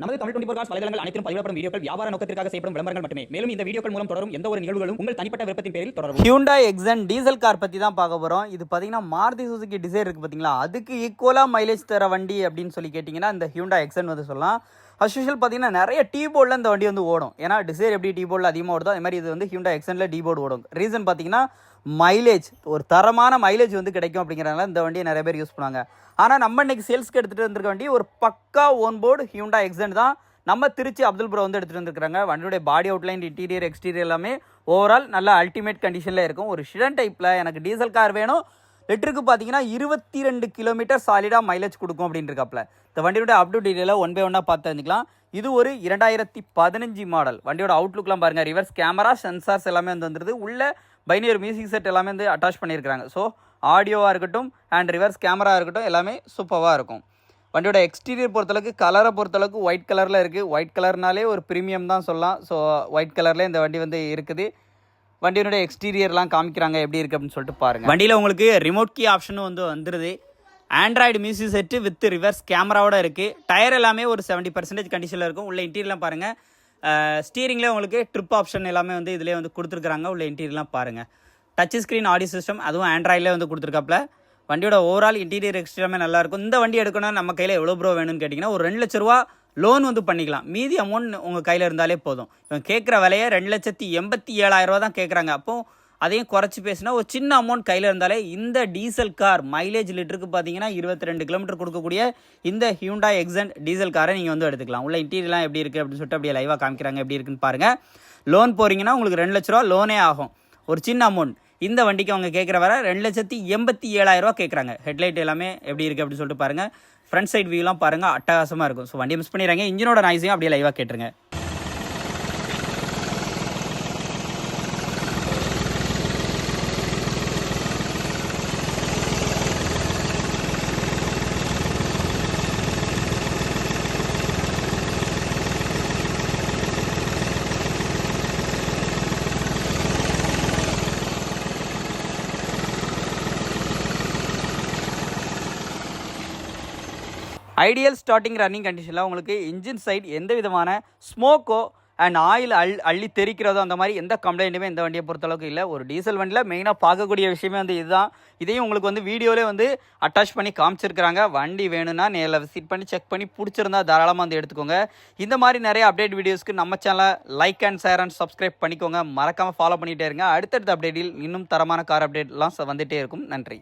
நமது தமிழ் 24 காஸ் வலைதளங்கள் அனைத்தும் பதிவிடப்படும் வீடியோக்கள் வியாபார நோக்கத்திற்காக செய்யப்படும் விளம்பரங்கள் மட்டுமே. மேலும் இந்த வீடியோக்கள் மூலம் தொடரும் எந்த ஒரு நிகழ்வுகளும் உங்கள் தனிப்பட்ட விருப்பத்தின் பேரில் தொடரும். Hyundai Accent டீசல் கார் பத்தி தான் பார்க்க போறோம். இது பாத்தீங்கன்னா மாருதி சுசுகி டிசைர் இருக்கு பாத்தீங்களா, அதுக்கு ஈக்குவலா மைலேஜ் தர வண்டி அப்படின்னு சொல்லி கேட்டிங்கன்னா இந்த Hyundai Accent வந்து சொல்லலாம். அஸ்யூஷுவல் பார்த்தீங்கன்னா நிறைய டீ போர்டில் இந்த வண்டி வந்து ஓடும். ஏன்னா டிசைர் எப்படி டீ போர்டில் அதிகமாக ஓடுதோ அதே மாதிரி இது வந்து Hyundai Accentல டீ போர்டு ஓடும். ரீசன் பார்த்தீங்கன்னா மைலேஜ், ஒரு தரமான மைலேஜ் வந்து கிடைக்கும் அப்படிங்கிறனால இந்த வண்டியை நிறைய பேர் யூஸ் பண்ணுவாங்க. ஆனால் நம்ம இன்னைக்கு சேல்ஸ்க்கு எடுத்துகிட்டு வந்திருக்க வண்டி ஒரு பக்கா ஓன் போர்டு Hyundai Accent தான். நம்ம திருச்சி அப்துல் ப்ரோ வந்து எடுத்துகிட்டு வந்துருக்காங்க. வண்டியுடைய பாடி அவுட்லைன், இன்டீரியர், எக்ஸ்டீரியர் எல்லாமே ஓவரால் நல்ல அல்டிமேட் கண்டிஷனில் இருக்கும். ஒரு ஷிடன் டைப்பில் எனக்கு டீசல் கார் வேணும், லிட்டருக்கு பார்த்தீங்கன்னா 22 கிலோமீட்டர் சாலிடாக மைலேஜ் கொடுக்கும் அப்படின்னு இருக்காப்ல. இந்த வண்டியோட அப் டு டீட்டெயிலாக ஒன் பை ஒன்னாக பார்த்து தெரிஞ்சுக்கலாம். இது ஒரு 2015 மாடல். வண்டியோட அவுட்லுக்லாம் பாருங்கள், ரிவர்ஸ் கேமரா, சென்சார்ஸ் எல்லாமே வந்து வந்துருது. உள்ள பைனியர் மியூசிக் செட் எல்லாமே வந்து அட்டாச் பண்ணியிருக்காங்க. ஸோ ஆடியோவாக இருக்கட்டும் அண்ட் ரிவர்ஸ் கேமரா இருக்கட்டும் எல்லாமே சூப்பராக இருக்கும். வண்டியோட எக்ஸ்டீரியர் பொறுத்தளவுக்கு, கலரை பொறுத்தளவுக்கு ஒயிட் கலரில் இருக்குது. ஒயிட் கலர்னாலே ஒரு ப்ரீமியம் தான் சொல்லலாம். ஸோ ஒயிட் கலரில் இந்த வண்டி வந்து இருக்குது. வண்டியினுடைய எக்ஸ்டீரியர்லாம் காமிக்கிறாங்க எப்படி இருக்குது அப்படின்னு சொல்லிட்டு பாருங்கள். வண்டியில் உங்களுக்கு ரிமோட் கீ ஆப்ஷனும் வந்து வந்துடுது. Android music set with reverse கேமராவோட இருக்குது. டயர் எல்லாமே ஒரு 70% கண்டிஷனில் இருக்கும். உள்ள இன்டீரியர்லாம் பாருங்கள். ஸ்டீரிங்கில் உங்களுக்கு ட்ரிப் ஆப்ஷன் எல்லாமே வந்து இதிலே வந்து கொடுத்துருக்குறாங்க. உள்ள இன்டீரியர்லாம் பாருங்கள். டச் ஸ்க்ரீன் ஆடியோ சிஸ்டம் அதுவும் ஆண்ட்ராய்டில் வந்து கொடுத்துருக்காப்புல. வண்டியோட ஓவரால் இன்டீரியர் எக்ஸ்ட்ராமே நல்லாயிருக்கும். இந்த வண்டி எடுக்கணும் நம்ம கையில் எவ்வளோ ப்ரோ வேணும்னு கேட்டிங்கன்னா ஒரு 2 லட்ச ரூபா லோன் வந்து பண்ணிக்கலாம். மீதி அமௌண்ட் உங்கள் கையில் இருந்தாலே போதும். இவங்க கேட்குற விலையை 2,87,000 ரூபா தான் கேட்குறாங்க. அப்போது அதையும் குறைச்சி பேசினா ஒரு சின்ன அமௌண்ட் கையில் இருந்தாலே இந்த டீசல் கார் மைலேஜ் லிட்டருக்கு பார்த்தீங்கன்னா 22 கிலோமீட்டர் கொடுக்கக்கூடிய இந்த Hyundai Accent டீசல் காரை நீங்கள் வந்து எடுத்துக்கலாம். உள்ள இன்டீரியர்லாம் எப்படி இருக்குது அப்படின்னு சொல்லிட்டு அப்படியே லைவாக காமிக்கிறாங்க எப்படி இருக்குன்னு பாருங்கள். லோன் போகிறீங்கன்னா உங்களுக்கு 2 லட்ச ரூபா லோனே ஆகும். ஒரு சின்ன அமௌண்ட். இந்த வண்டிக்கு அவங்க கேட்குற வர 2,87,000 ரூபா கேட்குறாங்க. ஹெட்லைட் எல்லாமே எப்படி இருக்குது அப்படின்னு சொல்லிட்டு பாருங்கள். ஃப்ரண்ட் சைட் வியூலாம் பாருங்கள், அட்டகாசமாக இருக்கும். ஸோ வண்டியை மிஸ் பண்ணிடுறாங்க. இன்ஜினோட நாய்ஸையும் அப்படியே லைவாக கேட்டுருங்க. ஐடியல் ஸ்டார்டிங் ரன்னிங் கண்டிஷனில் உங்களுக்கு இன்ஜின் சைட் எந்த விதமான ஸ்மோக்கோ அண்ட் ஆயில் அள்ளி தெரிக்கிறதோ அந்த மாதிரி எந்த கம்ப்ளைண்ட்டுமே இந்த வண்டியை பொறுத்தளவுக்கு இல்லை. ஒரு டீசல் வண்டியில் மெயினாக பார்க்கக்கூடிய விஷயமே வந்து இதுதான். இதையும் உங்களுக்கு வந்து வீடியோவிலே வந்து அட்டாச் பண்ணி காமிச்சிருக்கிறாங்க. வண்டி வேணும்னா நேரில் விசிட் பண்ணி செக் பண்ணி பிடிச்சிருந்தா தாராளமாக வந்து எடுத்துக்கோங்க. இந்த மாதிரி நிறைய அப்டேட் வீடியோஸ்க்கு நம்ம சேனலை like and share and subscribe பண்ணிக்கோங்க. மறக்காமல் ஃபாலோ பண்ணிகிட்டே இருங்க. அடுத்தடுத்த அப்டேட்டில் இன்னும் தரமான கார் அப்டேட்லாம் வந்துகிட்டே இருக்கும். நன்றி.